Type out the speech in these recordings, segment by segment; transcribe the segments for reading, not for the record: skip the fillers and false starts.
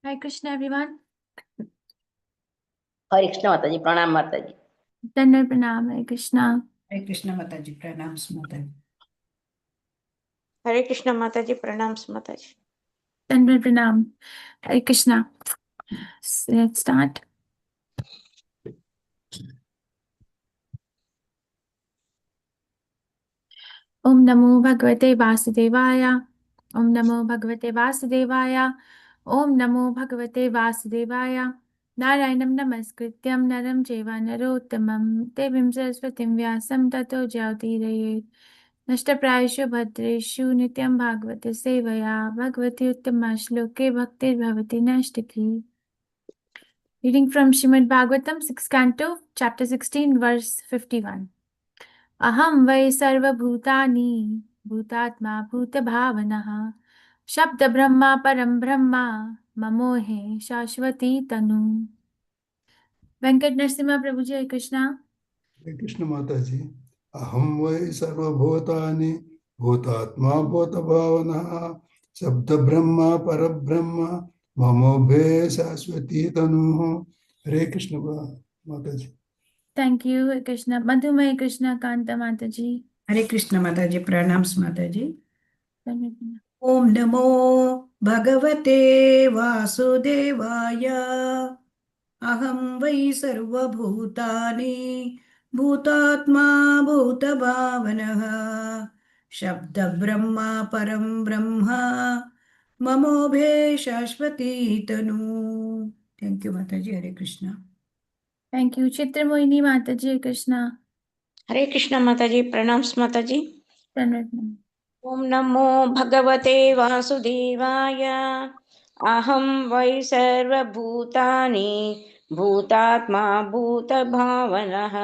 Hare Krishna, everyone. हरे कृष्ण माता जी, प्रणाम माता जी। Dandavat pranam, Hare Krishna. हरे कृष्ण माता जी, प्रणाम माता जी। हरे कृष्ण माता जी, प्रणाम माता जी। Dandavat pranam, Hare Krishna. So let's start. Om Namo Bhagavate Vasudevaya. Om Namo Bhagavate Vasudevaya. Om Namo Bhagavate Vasudevaya. Narayanam Namaskrityam Naram Chaiva Narottamam Devim Saraswatim Vyasam Tato Jayatiraye. Nashtaprayashu Bhadreshu Nityam Bhagavate Sevaya Bhagavati Uttama Shloke Bhaktir Bhavati Nashtaki. Reading from Srimad Bhagavatam, 6th Canto, Chapter 16, verse 51. Aham vai sarva bhutani bhutatma bhutavanaha shabda brahma param brahma mamohe shashvati tanu. Venkat Narasimha Prabhuji, Hare Krishna. हरे कृष्ण माता जी। अहम वै सर्वभूतानि भूतात्मा भूतभावनः शब्द ब्रह्म परब्रह्म ममोभे शाश्वती तनुः। हरे कृष्ण माता जी। Thank you, Hare Krishna. Madhumay Krishna Kanta Mataji. Hare Krishna Mata जी, प्रणाम माता जी। ओम नमो भगवते वासुदेवाय। अहं वै सर्वभूतानि भूतात्मा भूतभावनः शब्द ब्रह्म परम ब्रह्म ममोभे शाश्वती तनु। थैंक यू माता जी। हरे Krishna. Thank you, Chitramohini Mataji, Hare Krishna. हरे कृष्ण माता जी, प्रणाम माता जी। Dandavat. ओम नमो भगवते वासुदेवाय। अहं वै सर्वभूतानि भूतात्मा भूतभावनः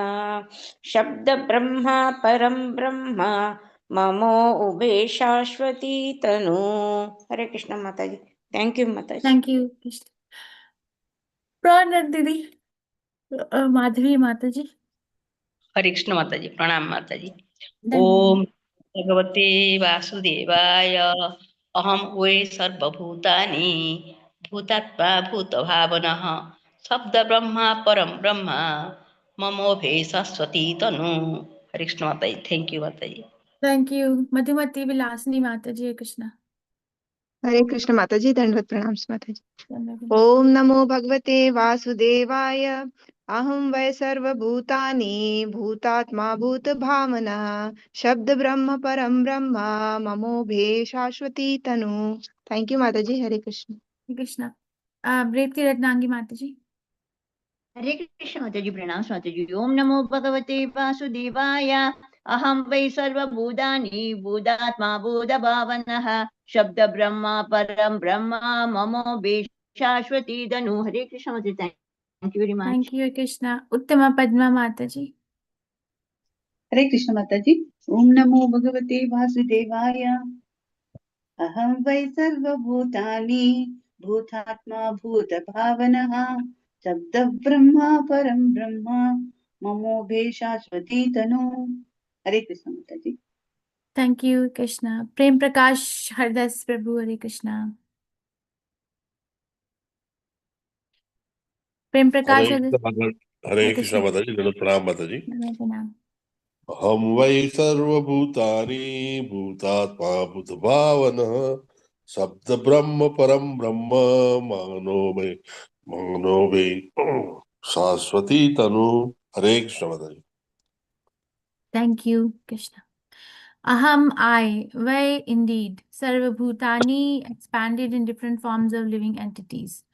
शब्द ब्रह्म परम ब्रह्म ममो उभे शाश्वती तनु। हरे कृष्ण माता जी। थैंक यू माता जी। Thank you, Krishna. Pranat Didi. Madhavi Mataji. Hare Krishna Mata जी, प्रणाम माता जी। Dandavat. ओम भगवते वासुदेवाय। अहम वै सर्वभूतानि भूतात्मा भूतभावनः शब्द ब्रह्मा परम ब्रह्म ममोभे सरस्वती तनु। हरे कृष्ण माता जी। थैंक यू माता जी। Thank you, Madhumati Vilasini Mataji, Hare Krishna. हरे कृष्ण माता जी, दंडवत प्रणाम माता जी। Dandavat. ओम नमो भगवते वासुदेवाय। अहं वै सर्वभूतानि भूतात्मा भूतभावनः शब्द ब्रह्म परम ब्रह्म ममोभे शाश्वती तनु। थैंक यू माता जी। हरे Krishna. Hare Krishna. Brevti Ratnangi Mataji. Hare Krishna Mata जी, प्रणाम माता जी। ओम नमो भगवते वासुदेवाय। अहं वै सर्वभूतानि भूतात्मा भूतभावनः शब्द ब्रह्म परम ब्रह्म ममो शाश्वती धनु। Hare Krishna Mata ji. Thank you very much. Thank you, Hare Krishna. Uttama Padma Mataji. Hare Krishna Mata ji. ओम नमो भगवते वासुदेवाय। अहं वै सर्वभूतानि भूतात्मा भूतभावनः शब्द ब्रह्म परम ब्रह्म ममोभे शाश्वती तनु। हरे कृष्ण माता जी। Thank you, Krishna. Prem Prakash Hardas Prabhu, Hare Krishna. Prem Prakash Hardas. Hare Hare Krishna Krishna. माता जी। दंडवत प्रणाम माता जी। Pranam. अहम वै सर्वभूतानि भूतात्मा भूतभावनः शब्द ब्रह्म परम ब्रह्म मनो में शाश्वती तनु। हरे कृष्ण माता जी। Thank you, Krishna. Aham, I, why indeed, Sarva Bhutani expanded in different forms of living entities.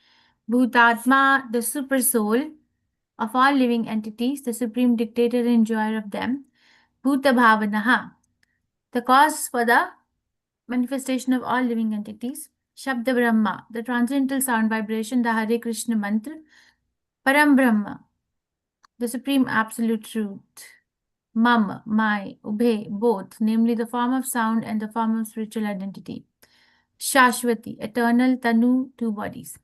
Bhutatma, the super soul of all living entities, the supreme dictator and enjoyer of them. Bhuta Bhavanaha, the cause for the manifestation of all living entities. Shabda Brahma, the transcendental sound vibration, the Hare Krishna mantra. Param Brahma, the supreme absolute truth. Mam, my, Ubhe, both, namely the form of sound and the form of spiritual identity. Shashwati, eternal, Tanu, two bodies.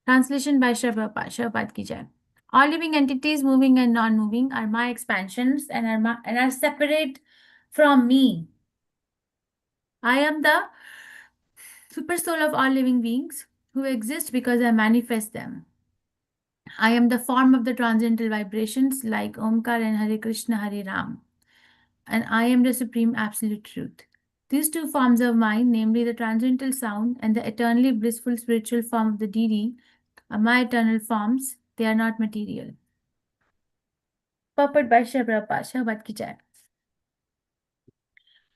Translation by Shabad Ki Jai. All living entities, moving and non-moving, are my expansions and are separate from me. I am the super soul of all living beings. who exist because I manifest them. I am the form of the transcendental vibrations like Omkar and Hare Krishna, Hare Ram. And I am the supreme absolute truth. These two forms of mind, namely the transcendental sound and the eternally blissful spiritual form of the deity, are my eternal forms. They are not material. Purport by Sri Prabhupada, Bhagavad Gita.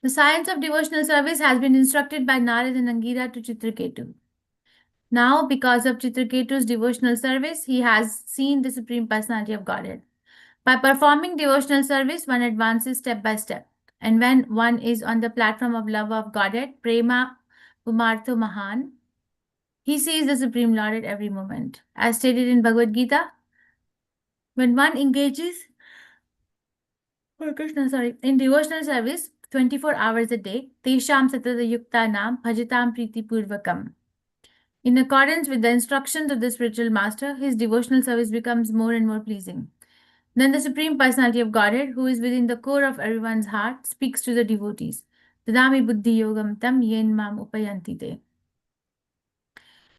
The science of devotional service has been instructed by Narad and Angira to Chitraketu. Now, because of Chitraketu's devotional service, he has seen the Supreme Personality of Godhead. By performing devotional service, one advances step by step. And when one is on the platform of love of Godhead, Prema Umartho Mahan, he sees the Supreme Lord at every moment. As stated in Bhagavad Gita, when one engages in devotional service 24 hours a day, Tesham Satata Yukta Nam Bhajatam Priti Purvakam. In accordance with the instructions of the spiritual master, his devotional service becomes more and more pleasing. Then the Supreme Personality of Godhead, who is within the core of everyone's heart, speaks to the devotees. Tadami buddhi yogam tam yen mam upayanti te.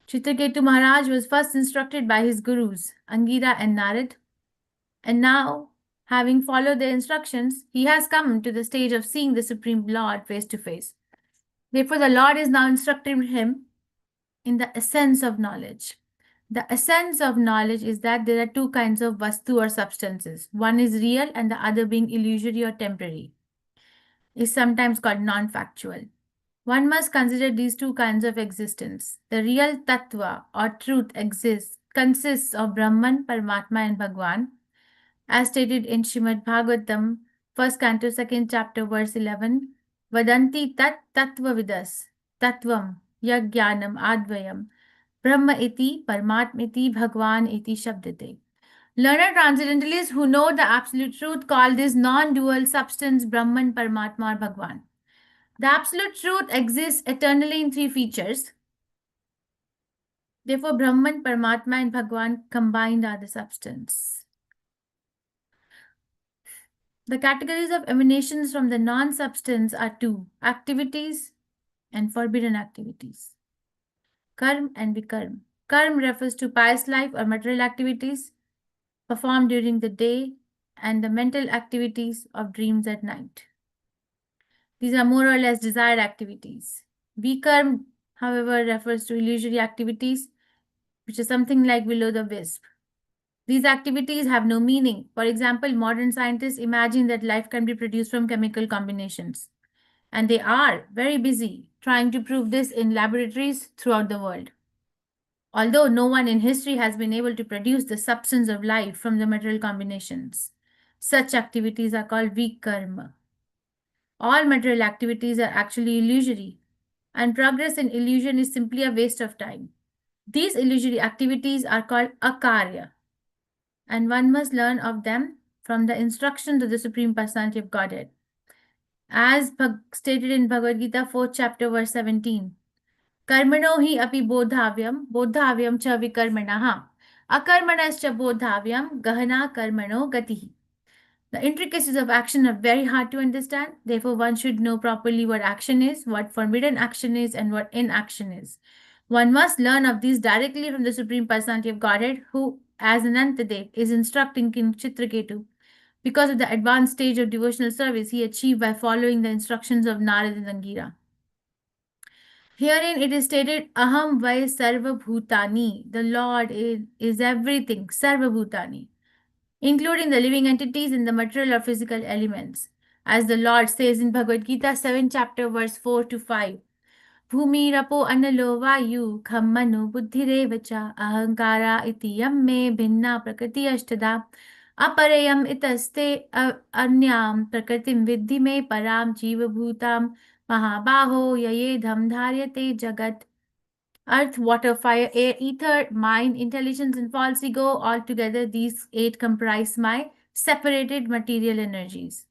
Chitraketu Maharaj was first instructed by his gurus, Angira and Narad, and now, having followed their instructions, he has come to the stage of seeing the Supreme Lord face to face. Therefore, the Lord is now instructing him in the essence of knowledge. The essence of knowledge is that there are two kinds of vastu or substances. One is real and the other being illusory or temporary. Is sometimes called non-factual. One must consider these two kinds of existence. The real tattva or truth consists of Brahman, Paramatma and Bhagwan. As stated in Srimad Bhagavatam, 1st Canto, 2nd Chapter, verse 11, Vadanti tat tattva vidas, tattvam, yajnanam advayam, Brahma iti, Paramatma iti, Bhagwan iti shabdate. Learned transcendentalists who know the absolute truth call this non-dual substance Brahman, Paramatma or Bhagwan. The absolute truth exists eternally in three features. Therefore, Brahman, Paramatma and Bhagwan combined are the substance. The categories of emanations from the non-substance are two: activities and forbidden activities. Karm and Vikarm. Karm refers to pious life or material activities performed during the day and the mental activities of dreams at night. These are more or less desired activities. Vikarm, however, refers to illusory activities, which is something like below the wisp. These activities have no meaning. For example, modern scientists imagine that life can be produced from chemical combinations. And they are very busy trying to prove this in laboratories throughout the world. Although no one in history has been able to produce the substance of life from the material combinations. Such activities are called vikarma. All material activities are actually illusory, and progress in illusion is simply a waste of time. These illusory activities are called akarya, and one must learn of them from the instructions of the Supreme Personality of Godhead. As stated in Bhagavad Gita, 4th chapter, verse 17, Karmano hi api bodhavyam cha vikarmanaha, akarmanascha bodhavyam gahana karmano gatihi. The intricacies of action are very hard to understand. Therefore, one should know properly what action is, what forbidden action is, and what inaction is. One must learn of these directly from the Supreme Personality of Godhead, who, as Anantadev, is instructing King Chitraketu. Because of the advanced stage of devotional service he achieved by following the instructions of Narad and Angira. Herein it is stated, Aham vai sarva bhutani. The Lord is everything, sarva bhutani, including the living entities in the material or physical elements. As the Lord says in Bhagavad Gita, 7th chapter, verse 4 to 5. Bhumi rapo analo vayu khammanu buddhirevacha ahankara iti yamme bhinna prakriti ashtada aparayam itaste anyam prakritim vidhi me param jiva bhutam mahabaho yayedham dharyate jagat. Earth, water, fire, air, ether, mind, intelligence, and false ego, all together, these 8 comprise my separated material energies.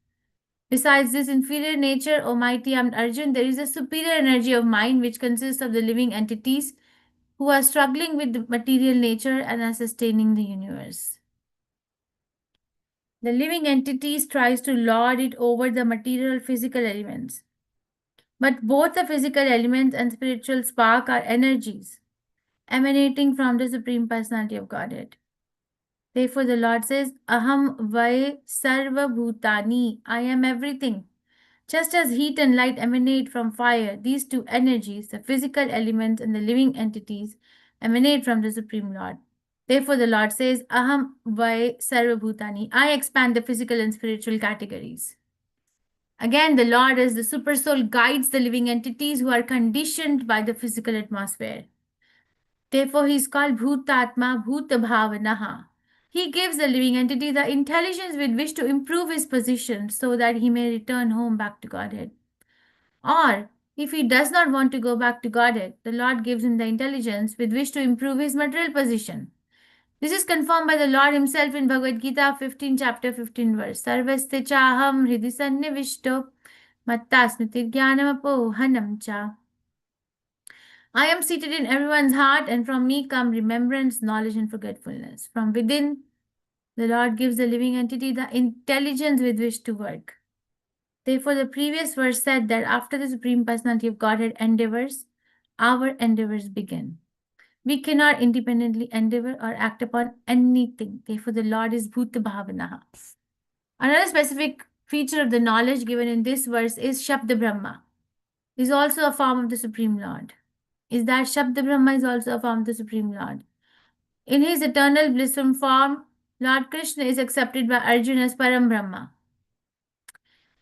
Besides this inferior nature, O mighty Arjun, there is a superior energy of mind which consists of the living entities who are struggling with the material nature and are sustaining the universe. The living entities tries to lord it over the material physical elements. But both the physical elements and spiritual spark are energies. emanating from the Supreme Personality of Godhead. Therefore, the Lord says, Aham Vai Sarva Bhutani, I am everything. Just as heat and light emanate from fire, these two energies, the physical elements and the living entities, emanate from the Supreme Lord. Therefore, the Lord says, Aham Vai Sarva Bhutani, I expand the physical and spiritual categories. Again, the Lord as the super soul guides the living entities who are conditioned by the physical atmosphere. Therefore, he is called Bhutatma Bhutabhavanaha. He gives the living entity the intelligence with which to improve his position so that he may return home back to Godhead. Or, if he does not want to go back to Godhead, the Lord gives him the intelligence with which to improve his material position. This is confirmed by the Lord himself in Bhagavad Gita 15, chapter 15, verse. Sarvaste chaham hridi sannivishto mattasmiti jnanapohanam cha. I am seated in everyone's heart, and from me come remembrance, knowledge, and forgetfulness. From within, the Lord gives the living entity the intelligence with which to work. Therefore, the previous verse said that after the Supreme Personality of Godhead endeavors, our endeavors begin. We cannot independently endeavor or act upon anything. Therefore, the Lord is Bhuta Bhavanaha. Another specific feature of the knowledge given in this verse is Shabda Brahma, is also a form of the Supreme Lord. Is that Shabda Brahma is also a form of the Supreme Lord. In his eternal blissful form, Lord Krishna is accepted by Arjuna as Param Brahma.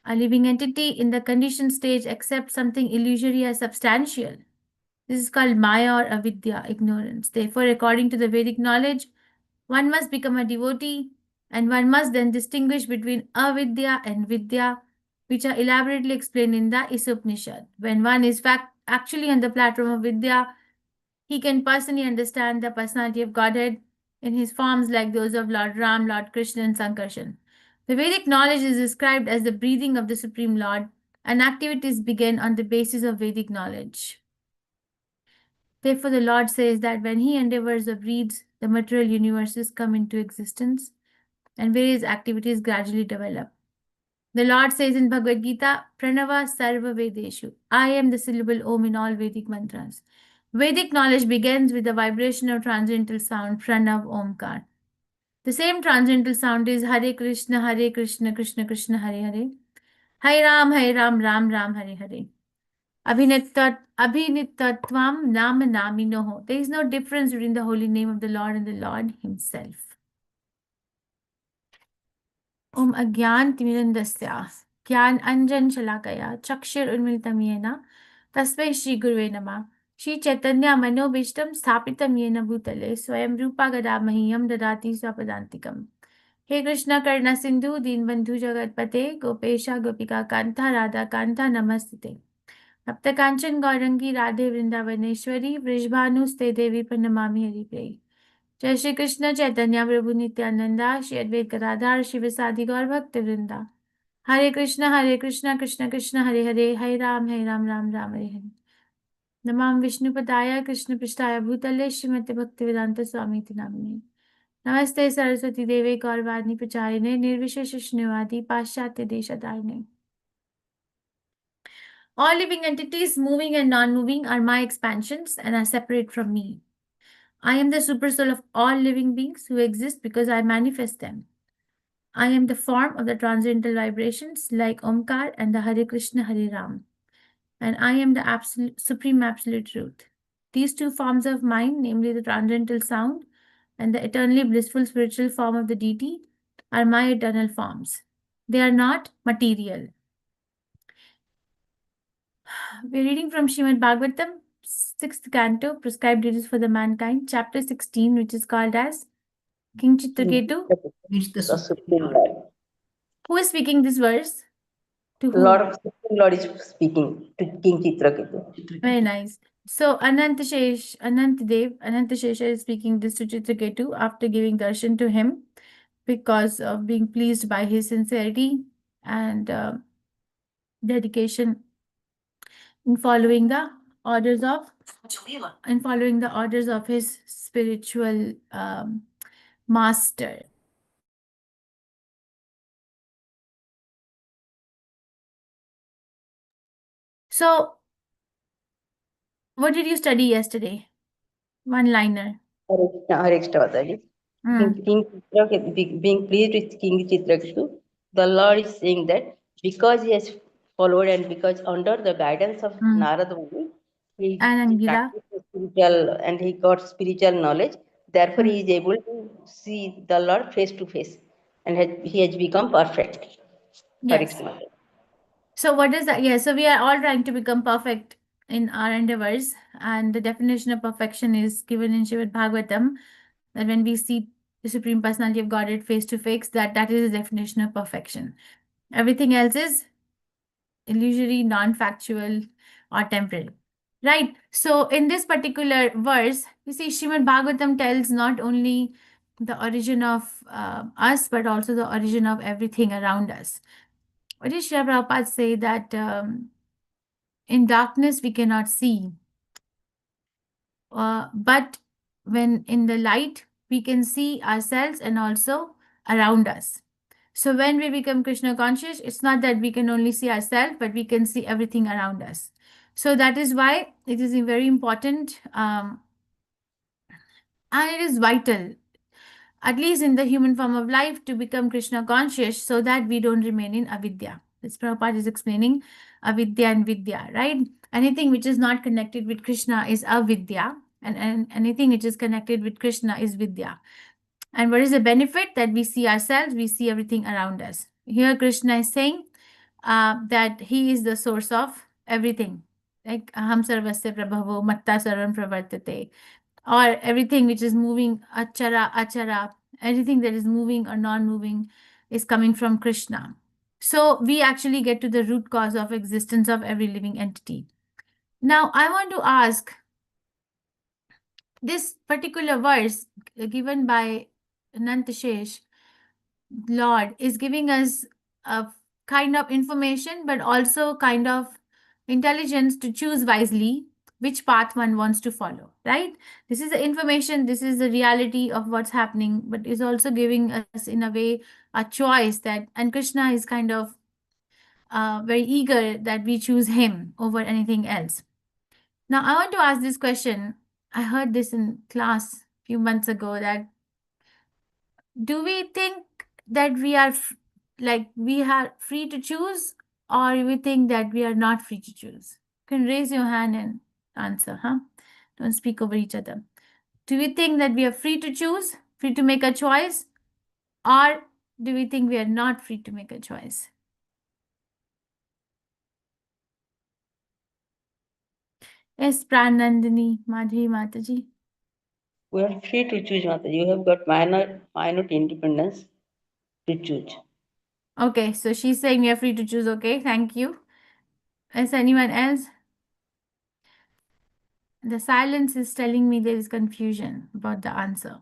A living entity in the conditioned stage accepts something illusory as substantial. This is called Maya or Avidya, ignorance. Therefore, according to the Vedic knowledge, one must become a devotee and one must then distinguish between Avidya and Vidya, which are elaborately explained in the Isupnishad. When one is actually on the platform of Vidya, he can personally understand the personality of Godhead in his forms like those of Lord Ram, Lord Krishna, and Sankarshan. The Vedic knowledge is described as the breathing of the Supreme Lord, and activities begin on the basis of Vedic knowledge. Therefore, the Lord says that when he endeavors or breathes, the material universes come into existence and various activities gradually develop. The Lord says in Bhagavad Gita, Pranava Sarva Vedeshu, I am the syllable Om in all Vedic mantras. Vedic knowledge begins with the vibration of transcendental sound, Pranav Omkar. The same transcendental sound is Hare Krishna, Krishna Krishna, Hare Hare. Hare Ram, Ram Ram, Hare Hare. Abhinittatvam Nama Naminoho. There is no difference between the holy name of the Lord and the Lord himself. Om Agyan Timirandasya Gyan Anjan Shalakaya Chakshir Urmilitam Yena Tasmai Shri Guruve Namah Shri Chaitanya Manobishtam Sthapitam Yena Bhutale Swayam Rupa Gadamahiyam Dadati Swapadantikam. He Krishna Karna Sindhu Deenbandhu Jagatpate Gopesha Gopika Kanta Radha Kanta Namastite. Apta Kanchan Gaurangi Radhe Vrindavaneshwari Vrishbhanuste Devi Pranamami Haripriya. Jai Shri Krishna Chaitanya Prabhu Nityananda Shri Advaita Gadadhar Shivasadi Gaur Bhakta Vrinda. Hare Krishna Krishna Krishna Hare Hare Hare Ram Ram Ram Hare Hare. Namam Vishnu Padaya Krishna Prishtaya Bhutale Srimati Bhaktivedanta Swami Namine. Namaste Saraswati Deve Gaurvadni Pacharine Nirvishesha Shnivadi Paschatya Deshadarine. All living entities, moving and non-moving, are my expansions and are separate from me. I am the super soul of all living beings who exist because I manifest them. I am the form of the transcendental vibrations like Omkar and the Hare Krishna Hare Ram. And I am the absolute, supreme absolute truth. These two forms of mine, namely the transcendental sound and the eternally blissful spiritual form of the deity, are my eternal forms. They are not material. We're reading from Srimad Bhagavatam, 6th canto, Prescribed Duties for the Mankind, chapter 16, which is called as King Chitraketu. It's the The Supreme Supreme Lord. Lord. Who is speaking this verse? To whom? Supreme Lord is speaking to King Chitraketu. Very nice. So Anantashesha is speaking this to Chitraketu after giving darshan to him because of being pleased by his sincerity and dedication in following the orders of his spiritual master. So, what did you study yesterday? One liner. Hare Krishna Mataji. Being pleased with King Chitraketu, the Lord is saying that because he has followed and because under the guidance of Narada Muni, he And Angila. practiced spiritual and he got spiritual knowledge. Therefore, he is able to see the Lord face to face, and he has become perfect. Hare Yes. Krishna Mataji. So what is that? Yeah, so we are all trying to become perfect in our endeavors, and the definition of perfection is given in Srimad Bhagavatam, that when we see the Supreme Personality of Godhead face to face, that is the definition of perfection. Everything else is illusory, non-factual, or temporal. Right? So in this particular verse, you see Srimad Bhagavatam tells not only the origin of us, but also the origin of everything around us. What did Srila Prabhupada say? That in darkness we cannot see, but when in the light we can see ourselves and also around us. So when we become Krishna conscious, it's not that we can only see ourselves, but we can see everything around us. So that is why it is very important, and it is vital, at least in the human form of life, to become Krishna conscious so that we don't remain in avidya. This Prabhupada is explaining avidya and vidya, right? Anything which is not connected with Krishna is avidya, and anything which is connected with Krishna is vidya. And what is the benefit? That we see ourselves, we see everything around us. Here Krishna is saying that he is the source of everything. Like aham sarvasya prabhavo matta sarvam pravartate. Or everything which is moving, achara, anything that is moving or non-moving is coming from Krishna. So we actually get to the root cause of existence of every living entity. Now, I want to ask, this particular verse given by Anantashesh, Lord, is giving us a kind of information, but also kind of intelligence to choose wisely which path one wants to follow, right? This is the information, this is the reality of what's happening, but is also giving us in a way a choice that, and Krishna is kind of very eager that we choose him over anything else. Now, I want to ask this question. I heard this in class a few months ago, that do we think that we are we are free to choose, or we think that we are not free to choose? You can raise your hand and answer, huh? Don't speak over each other. Do we think that we are free to choose, free to make a choice, or do we think we are not free to make a choice? Yes, Pranandini, Madhvi Mataji. We are free to choose, Mataji. You have got minor independence to choose. Okay, so she's saying we are free to choose. Okay, thank you. Is anyone else? The silence is telling me there is confusion about the answer.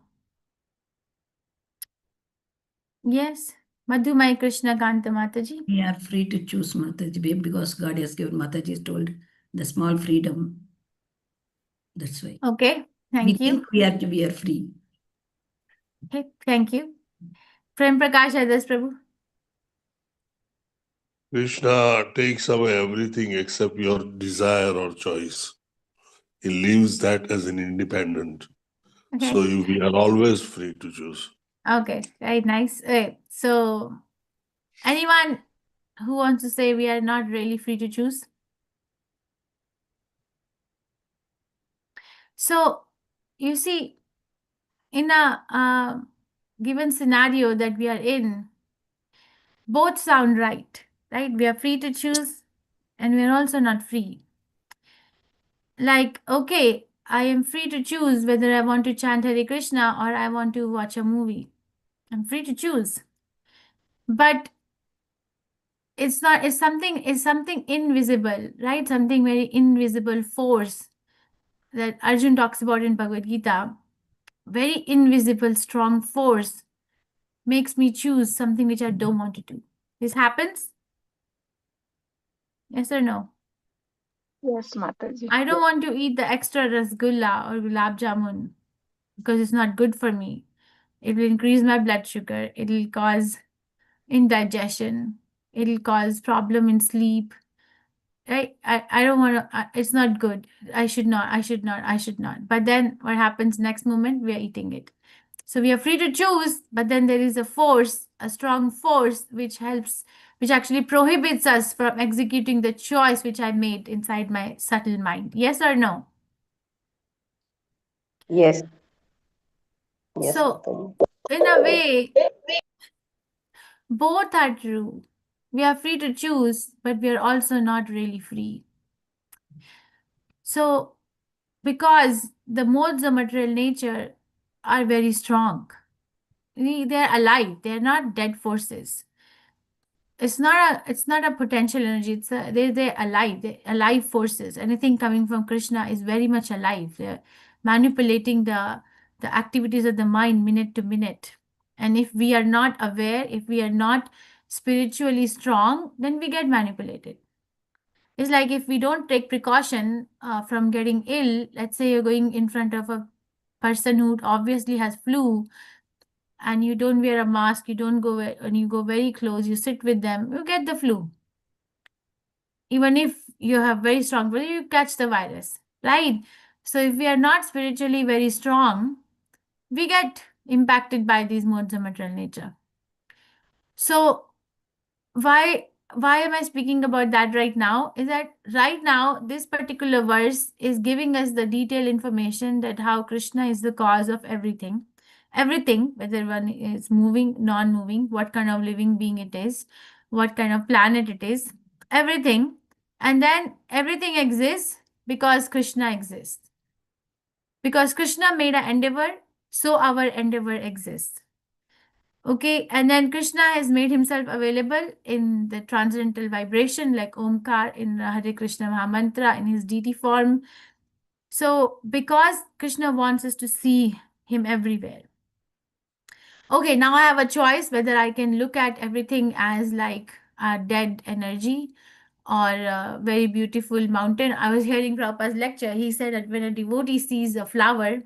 Yes, Madhumai Krishna Kanta Mataji. We are free to choose, Mataji, because God has given, Mataji is told, the small freedom. That's why. Okay, thank We you. think we are free. Okay, thank you. Prem Prakash Adas Prabhu. Krishna takes away everything except your desire or choice. He leaves that as an independent. Okay. So we are always free to choose. Okay, very nice. Okay, so anyone who wants to say we are not really free to choose? So you see, in a given scenario that we are in, both sound right? We are free to choose, and we are also not free. Like, okay, I am free to choose whether I want to chant Hare Krishna or I want to watch a movie. I'm free to choose. But it's not, it's something invisible, right? Something very invisible force that Arjun talks about in Bhagavad Gita. Very invisible, strong force makes me choose something which I don't want to do. This happens? Yes or no? Yes, Mataji. I don't want to eat the extra rasgulla or gulab jamun because it's not good for me. It will increase my blood sugar. It will cause indigestion. It will cause problem in sleep. right? I don't want to, it's not good. I should not. But then what happens next moment? We are eating it. So we are free to choose, but then there is a force, a strong force, which actually prohibits us from executing the choice which I made inside my subtle mind. Yes or no? Yes. Yes, So, Mataji. in a way, both are true. We are free to choose, but we are also not really free. So, because the modes of material nature are very strong, they're alive, they're not dead forces. It's not a potential energy, they're alive, they're alive forces. Anything coming from Krishna is very much alive. They're manipulating the activities of the mind minute to minute. And if we are not aware, if we are not spiritually strong, then we get manipulated. It's like if we don't take precaution from getting ill, let's say you're going in front of a person who obviously has flu, and you don't wear a mask, you don't go and you go very close, you sit with them, you get the flu. Even if you have very strong body, you catch the virus, right? So if we are not spiritually very strong, we get impacted by these modes of material nature. So why am I speaking about that right now? Is that right now this particular verse is giving us the detailed information that how Krishna is the cause of everything. Everything, whether one is moving, non-moving, what kind of living being it is, what kind of planet it is, everything. And then everything exists because Krishna exists. Because Krishna made an endeavor, so our endeavor exists. Okay, and then Krishna has made himself available in the transcendental vibration like Omkar in the Hare Krishna Mahamantra in his deity form. So, because Krishna wants us to see him everywhere. Okay, now I have a choice whether I can look at everything as like a dead energy or a very beautiful mountain. I was hearing Prabhupada's lecture. He said that when a devotee sees a flower,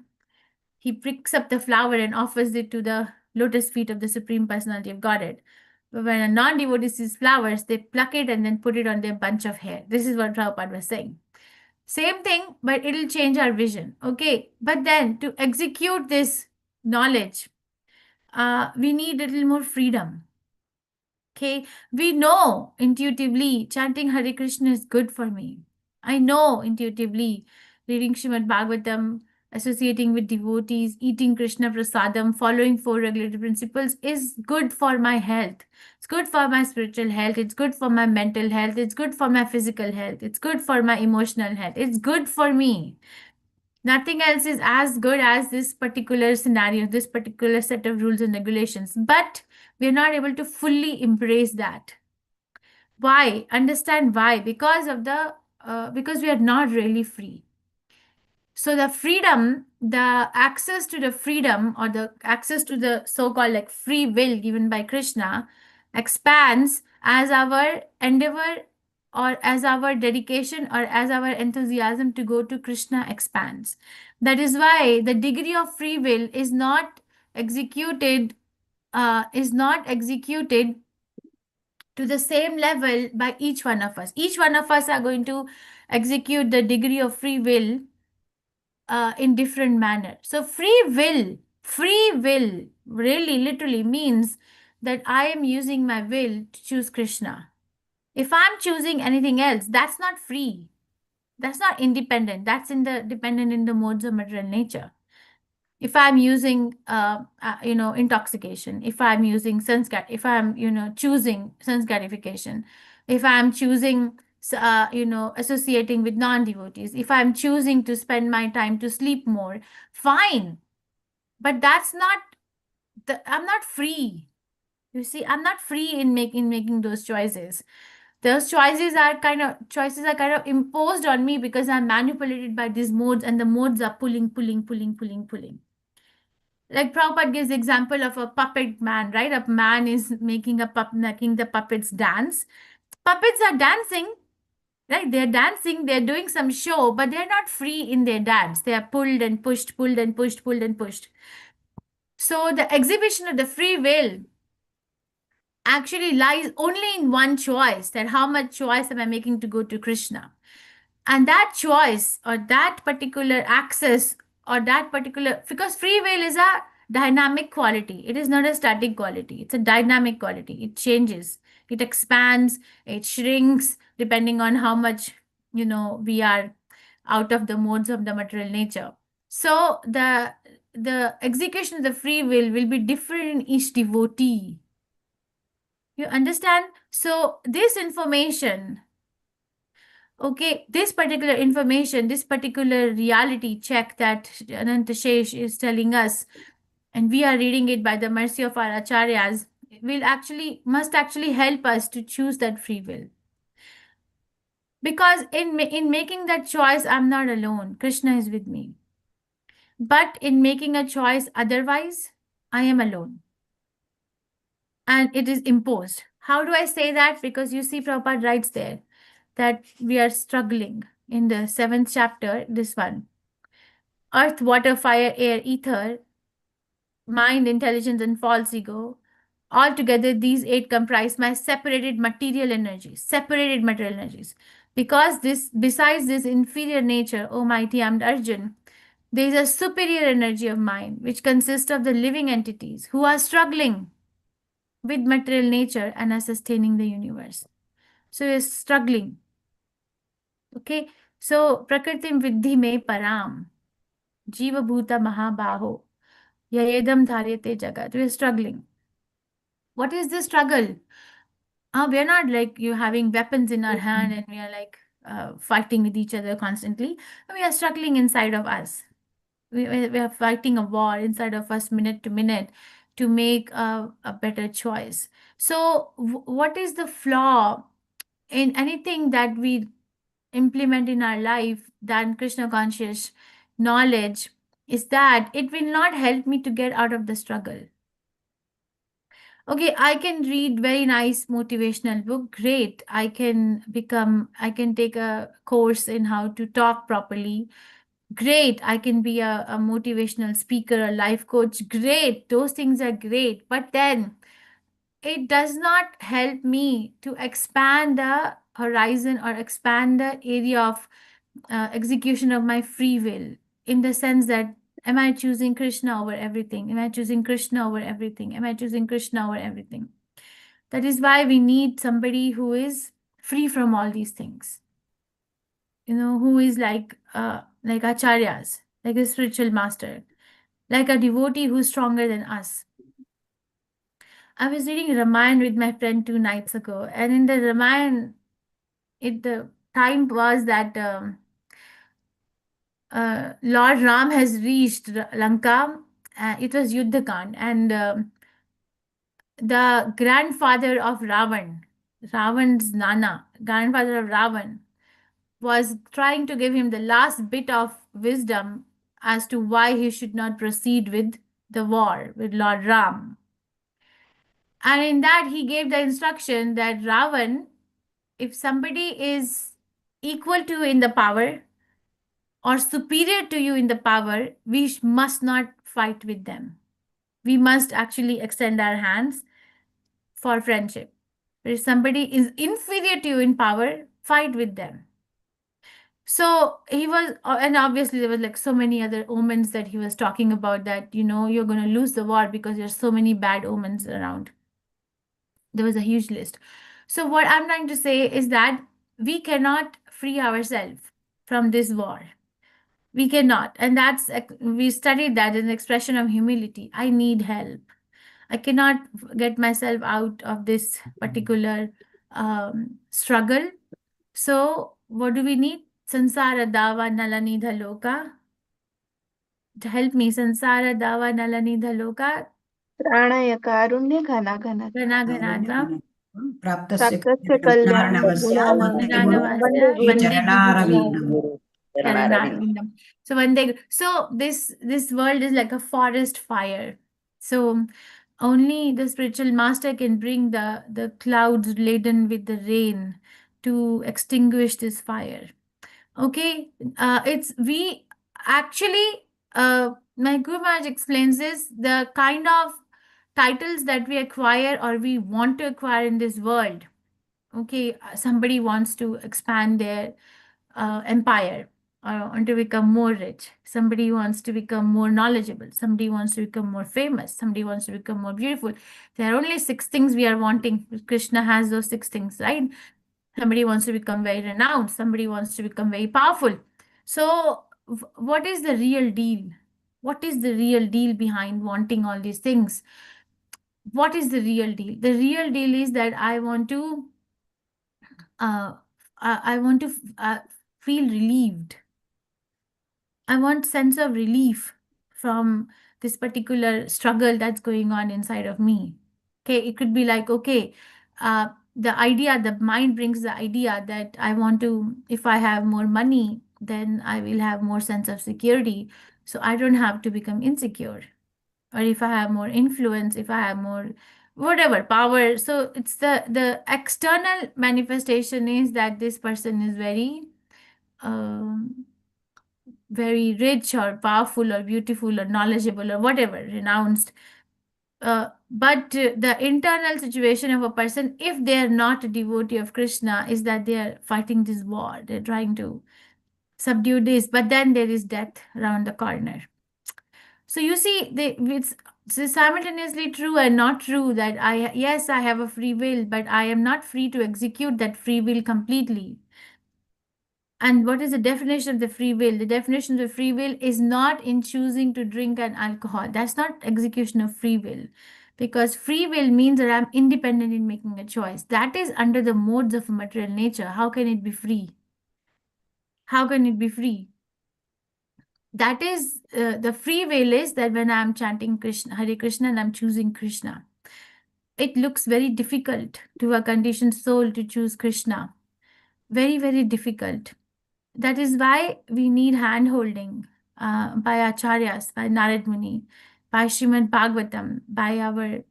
he picks up the flower and offers it to the lotus feet of the Supreme Personality of Godhead. But when a non-devotee sees flowers, they pluck it and then put it on their bunch of hair. This is what Prabhupada was saying. Same thing, but it'll change our vision. Okay, but then to execute this knowledge, we need a little more freedom. Okay, we know intuitively chanting Hare Krishna is good for me. I know intuitively reading Srimad Bhagavatam, associating with devotees, eating Krishna prasadam, following 4 regulative principles is good for my health. It's good for my spiritual health. It's good for my mental health. It's good for my physical health. It's good for my emotional health. It's good for me. Nothing else is as good as this particular scenario, this particular set of rules and regulations. But we're not able to fully embrace that. Why? Understand why? Because we are not really free. So the freedom, the access to the freedom or the access to the so-called like free will given by Krishna expands as our endeavor or as our dedication or as our enthusiasm to go to Krishna expands. That is why the degree of free will is not executed to the same level by each one of us. Each one of us are going to execute the degree of free will in different manner. So free will really literally means that I am using my will to choose Krishna. If I'm choosing anything else, that's not free. That's not independent. That's dependent in the modes of material nature. If I'm using, intoxication, if I'm using if I'm, choosing sense gratification, if I'm choosing, associating with non-devotees, if I'm choosing to spend my time to sleep more, fine. But that's not, I'm not free. You see, I'm not free in making those choices. Those choices are kind of imposed on me because I'm manipulated by these modes, and the modes are pulling. Like Prabhupada gives the example of a puppet man, right? A man is making the puppets dance. Puppets are dancing, right? They're dancing, they're doing some show, but they're not free in their dance. They are pulled and pushed, pulled and pushed, pulled and pushed. So the exhibition of the free will actually lies only in one choice, that how much choice am I making to go to Krishna. And that choice or that particular access or that particular, because free will is a dynamic quality, it is not a static quality, it's a dynamic quality. It changes, it expands, it shrinks depending on how much, we are out of the modes of the material nature. So the execution of the free will be different in each devotee. You understand? So this information, okay, this particular information, this particular reality check that Ananta Shesh is telling us, and we are reading it by the mercy of our acharyas, must actually help us to choose that free will. Because in making that choice, I'm not alone. Krishna is with me. But in making a choice otherwise, I am alone. And it is imposed. How do I say that? Because you see, Prabhupada writes there that we are struggling in the 7th chapter, this one. Earth, water, fire, air, ether, mind, intelligence, and false ego. Altogether, these 8 comprise my separated material energies. Because besides this inferior nature, O mighty Amd Arjun, there is a superior energy of mind, which consists of the living entities who are struggling with material nature and are sustaining the universe. So you're struggling. Okay. So Prakritim Vidhi me param. Jiva Bhuta Mahabaho. Yayedam Dharyate Jagat. We're struggling. What is the struggle? We're not like you having weapons in our hand and we are like fighting with each other constantly. We are struggling inside of us. We are fighting a war inside of us minute to minute to make a better choice. So what is the flaw in anything that we implement in our life than Krishna conscious knowledge is that it will not help me to get out of the struggle. Okay, I can read very nice motivational book. Great. I can take a course in how to talk properly. Great. I can be a motivational speaker, a life coach. Great. Those things are great. But then it does not help me to expand the horizon or expand the area of execution of my free will, in the sense that, am I choosing Krishna over everything? Am I choosing Krishna over everything? Am I choosing Krishna over everything? That is why we need somebody who is free from all these things. Who is like acharyas, like a spiritual master, like a devotee who's stronger than us. I was reading Ramayana with my friend 2 nights ago, and in the Ramayana, the time was that Lord Ram has reached Lanka. It was Yuddhakand, and the grandfather of Ravan's Nana, grandfather of Ravan, was trying to give him the last bit of wisdom as to why he should not proceed with the war with Lord Ram. And in that, he gave the instruction that Ravan, if somebody is equal to you in the power or superior to you in the power, we must not fight with them. We must actually extend our hands for friendship. But if somebody is inferior to you in power, fight with them. So he was, and obviously there was like so many other omens that he was talking about, that, you're going to lose the war because there's so many bad omens around. There was a huge list. So what I'm trying to say is that we cannot free ourselves from this war. We cannot. And we studied that as an expression of humility. I need help. I cannot get myself out of this particular struggle. So what do we need? Sansara Dava Nalanidha Loka. To help me, Sansara Dava Nalanidha Loka. प्राणाय कारुण्य घना घना Ghana Ghanadvam. प्राप्तस्य प्राप्तस्य कल्याण Gnanavasya Vande चरणारविन्दम् Charanarvindam. So this world is like a forest fire. So only the spiritual master can bring the clouds laden with the rain to extinguish this fire. Okay, we actually, my Guru Maharaj explains this, the kind of titles that we acquire or we want to acquire in this world. Okay, somebody wants to expand their empire or want to become more rich. Somebody wants to become more knowledgeable. Somebody wants to become more famous. Somebody wants to become more beautiful. There are only 6 things we are wanting. Krishna has those 6 things, right? Somebody wants to become very renowned. Somebody wants to become very powerful. So what is the real deal? What is the real deal behind wanting all these things? What is the real deal? The real deal is that I want to feel relieved. I want sense of relief from this particular struggle that's going on inside of me. Okay, it could be like, okay, the mind brings the idea that I want to, if I have more money, then I will have more sense of security. So I don't have to become insecure. Or if I have more influence, if I have more whatever power. So it's the external manifestation is that this person is very rich or powerful or beautiful or knowledgeable or whatever, renounced. But the internal situation of a person, if they are not a devotee of Krishna, is that they are fighting this war. They're trying to subdue this, but then there is death around the corner. So you see, it's simultaneously true and not true that yes, I have a free will, but I am not free to execute that free will completely. And what is the definition of the free will? The definition of the free will is not in choosing to drink an alcohol. That's not execution of free will. Because free will means that I'm independent in making a choice. That is under the modes of material nature. How can it be free? How can it be free? That is, the free will is that when I'm chanting Krishna, Hare Krishna, and I'm choosing Krishna. It looks very difficult to a conditioned soul to choose Krishna. Very, very difficult. That is why we need hand-holding by acharyas, by Narad Muni, by Srimad Bhagavatam, by our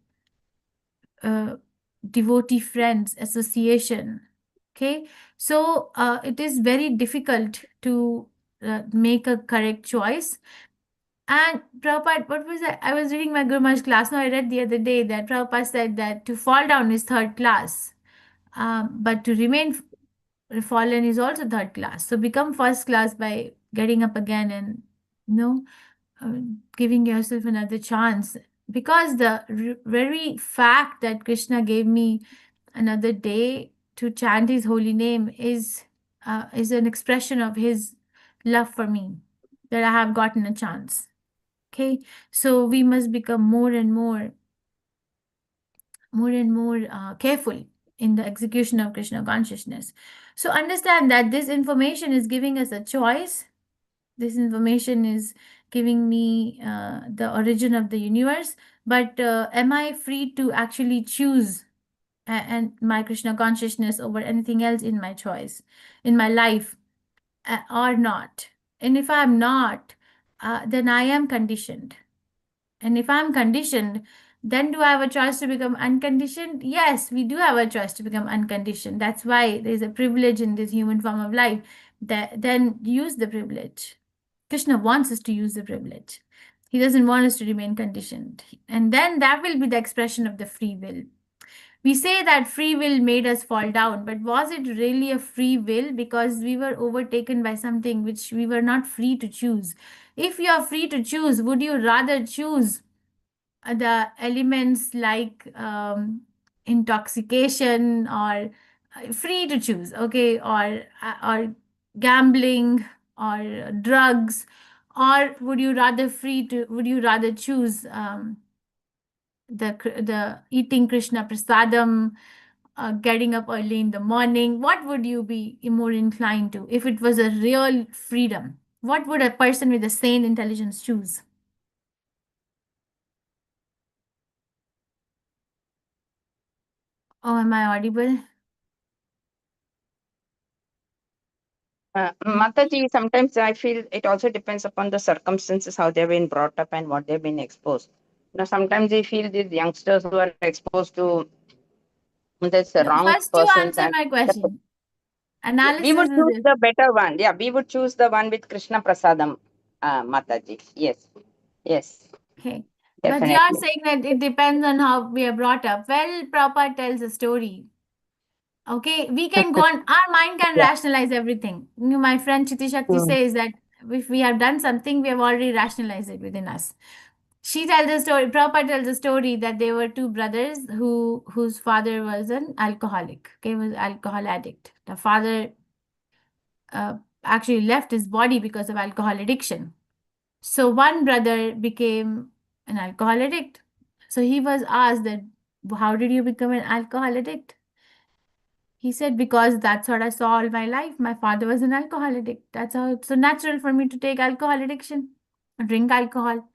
devotee friends association. Okay, so it is very difficult to make a correct choice. And Prabhupada, what was that? I was reading my Guru Maharaj's class. Now I read the other day that Prabhupada said that to fall down is third class, but to remain fallen is also third class. So become first class by getting up again and giving yourself another chance. Because the very fact that Krishna gave me another day to chant his holy name is an expression of his love for me, that I have gotten a chance. Okay, so we must become more and more careful in the execution of Krishna consciousness. So understand that this information is giving us a choice. This information is giving me the origin of the universe. But am I free to actually choose and my Krishna consciousness over anything else in my choice, in my life, or not? And if I'm not, then I am conditioned. And if I'm conditioned, then do I have a choice to become unconditioned? Yes, we do have a choice to become unconditioned. That's why there's a privilege in this human form of life. Then use the privilege. Krishna wants us to use the privilege. He doesn't want us to remain conditioned. And then that will be the expression of the free will. We say that free will made us fall down, but was it really a free will? Because we were overtaken by something which we were not free to choose. If you are free to choose, would you rather choose the elements like intoxication or free to choose, okay, or gambling or drugs, or would you rather choose the eating Krishna prasadam, getting up early in the morning? What would you be more inclined to if it was a real freedom? What would a person with a sane intelligence choose? Oh, am I audible? Mataji, sometimes I feel it also depends upon the circumstances, how they've been brought up and what they've been exposed. Sometimes I feel these youngsters who are exposed to this wrong First, you persons, answer and my question. we Analysis would is choose this. the better one. Yeah, we would choose the one with Krishna Prasadam, Mataji. Yes, yes. Okay. But you are Definitely. saying that it depends on how we are brought up. Well, Prabhupada tells a story. Okay, we can go on, our mind can Yeah. rationalize everything. You know, my friend Chiti Shakti Mm. says that if we have done something, we have already rationalized it within us. She tells a story, Prabhupada tells a story that there were two brothers whose father was an alcoholic, okay, was alcohol addict. The father actually left his body because of alcohol addiction. So one brother became an alcohol addict. So he was asked that, how did you become an alcohol addict? He said, because that's what I saw all my life. My father was an alcohol addict. That's how it's so natural for me to take alcohol addiction, drink alcohol.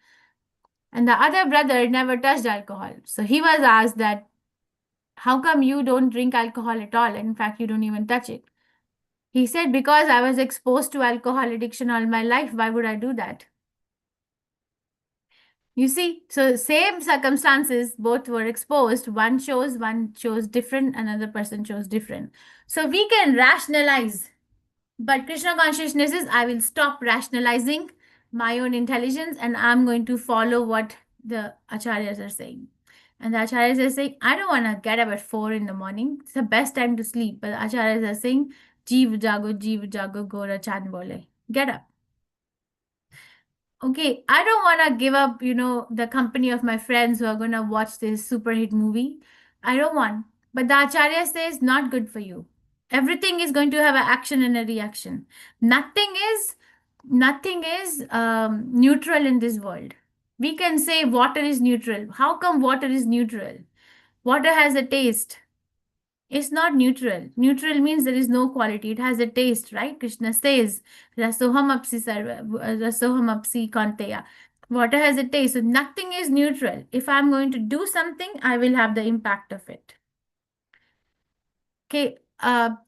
And the other brother never touched alcohol. So he was asked that, how come you don't drink alcohol at all? In fact, you don't even touch it. He said, because I was exposed to alcohol addiction all my life. Why would I do that? You see, so same circumstances, both were exposed. One chose different, another person chose different. So we can rationalize, but Krishna consciousness is, I will stop rationalizing my own intelligence and I'm going to follow what the acharyas are saying. And the acharyas are saying, I don't want to get up at 4 in the morning. It's the best time to sleep. But the acharyas are saying, Jeev jago, gora chan bole. Get up. Okay, I don't want to give up, the company of my friends who are going to watch this super hit movie. I don't want. But the Acharya says not good for you. Everything is going to have an action and a reaction. Nothing is neutral in this world. We can say water is neutral. How come water is neutral? Water has a taste. It's not neutral. Neutral means there is no quality. It has a taste, right? Krishna says, Rasoham apsi sarva, Rasoham apsi kanteya. Water has a taste. So nothing is neutral. If I'm going to do something, I will have the impact of it. Okay.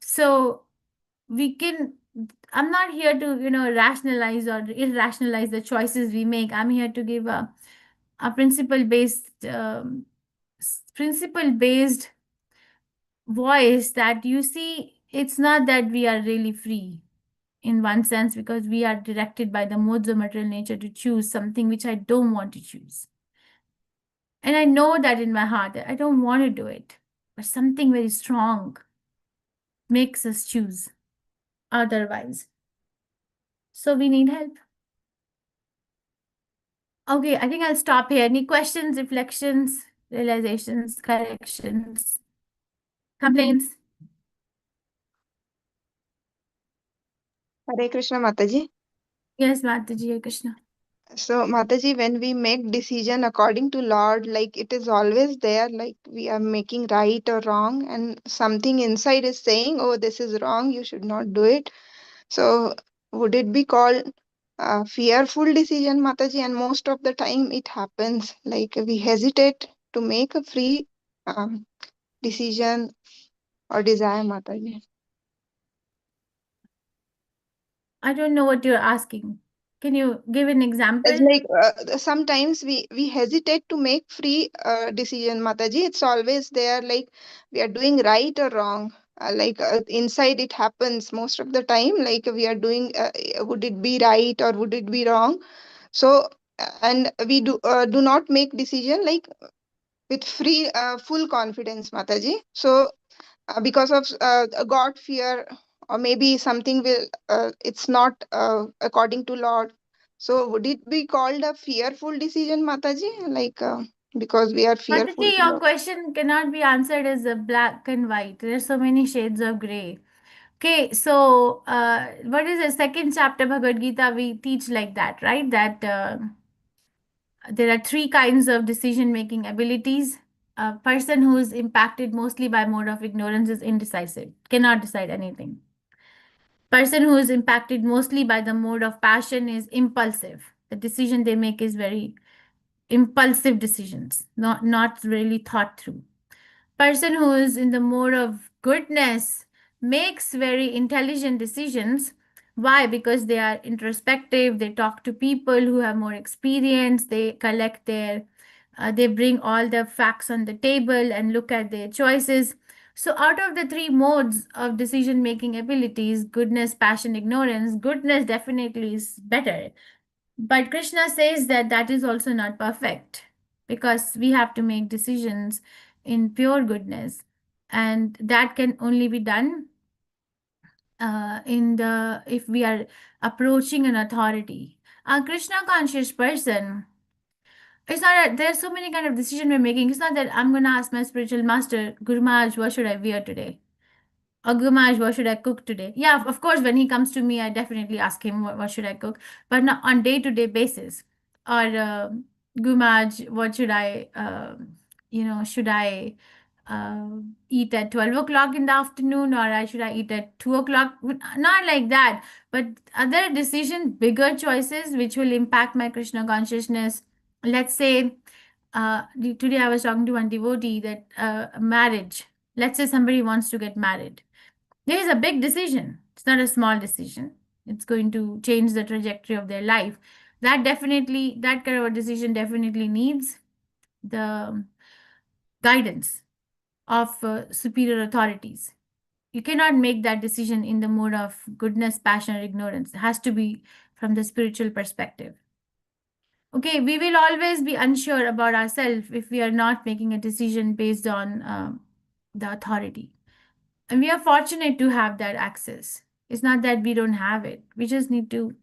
So we can, I'm not here to, rationalize or irrationalize the choices we make. I'm here to give a principle-based voice that you see, it's not that we are really free in one sense because we are directed by the modes of material nature to choose something which I don't want to choose. And I know that in my heart that I don't want to do it, but something very strong makes us choose otherwise. So we need help. Okay, I think I'll stop here. Any questions, reflections, realizations, corrections, complaints? Hare Krishna, Mataji. Yes, Mataji, Hare Krishna. So, Mataji, when we make decision according to Lord, like it is always there, like we are making right or wrong, and something inside is saying, "Oh, this is wrong. You should not do it." So, would it be called a fearful decision, Mataji? And most of the time, it happens. Like we hesitate to make a free decision or desire, Mataji. I don't know what you're asking. Can you give an example? It's like sometimes we hesitate to make free decision, Mataji. It's always there, like we are doing right or wrong. Inside it happens most of the time. Like we are doing, would it be right or would it be wrong? So and we do not make decision like with free full confidence, Mataji. So because of God fear, or maybe something will it's not according to Lord. So would it be called a fearful decision, Mataji? Because we are fearful. Mataji, your question cannot be answered as a black and white. There are so many shades of gray. Okay, so what is the second chapter Bhagavad Gita? We teach like that, right? That there are 3 kinds of decision-making abilities. A person who is impacted mostly by mode of ignorance is indecisive, cannot decide anything. Person who is impacted mostly by the mode of passion is impulsive. The decision they make is very impulsive decisions, not really thought through. Person who is in the mode of goodness makes very intelligent decisions. Why? Because they are introspective, they talk to people who have more experience, they collect they bring all the facts on the table and look at their choices. So out of the 3 modes of decision making abilities, goodness, passion, ignorance, goodness definitely is better. But Krishna says that that is also not perfect. because we have to make decisions in pure goodness, and that can only be done if we are approaching an authority. A Krishna conscious person, it's not there's so many kind of decision we're making. It's not that I'm gonna ask my spiritual master, Guru Maharaj, what should I wear today? Or Guru Maharaj, what should I cook today? Yeah, of course, when he comes to me, I definitely ask him what should I cook, but not on day-to-day basis. Or Guru Maharaj, what should I, should I eat at 12 o'clock in the afternoon, or should I eat at 2 o'clock? Not like that, but other decisions, bigger choices, which will impact my Krishna consciousness. Let's say, today I was talking to one devotee that marriage, let's say somebody wants to get married. There is a big decision. It's not a small decision. It's going to change the trajectory of their life. That kind of a decision definitely needs the guidance of superior authorities. You cannot make that decision in the mode of goodness, passion, or ignorance. It has to be from the spiritual perspective. Okay, we will always be unsure about ourselves if we are not making a decision based on the authority. And we are fortunate to have that access. It's not that we don't have it. We just need to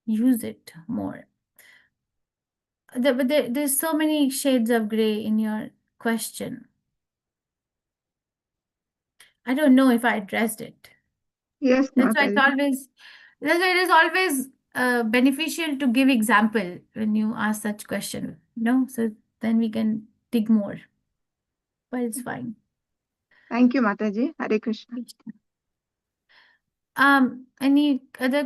use it more. But there's so many shades of gray in your question. I don't know if I addressed it. Yes, That's why Mataji. it is always beneficial to give example when you ask such question. So then we can dig more. But it's fine. Thank you, Mataji. Hare Krishna. Any other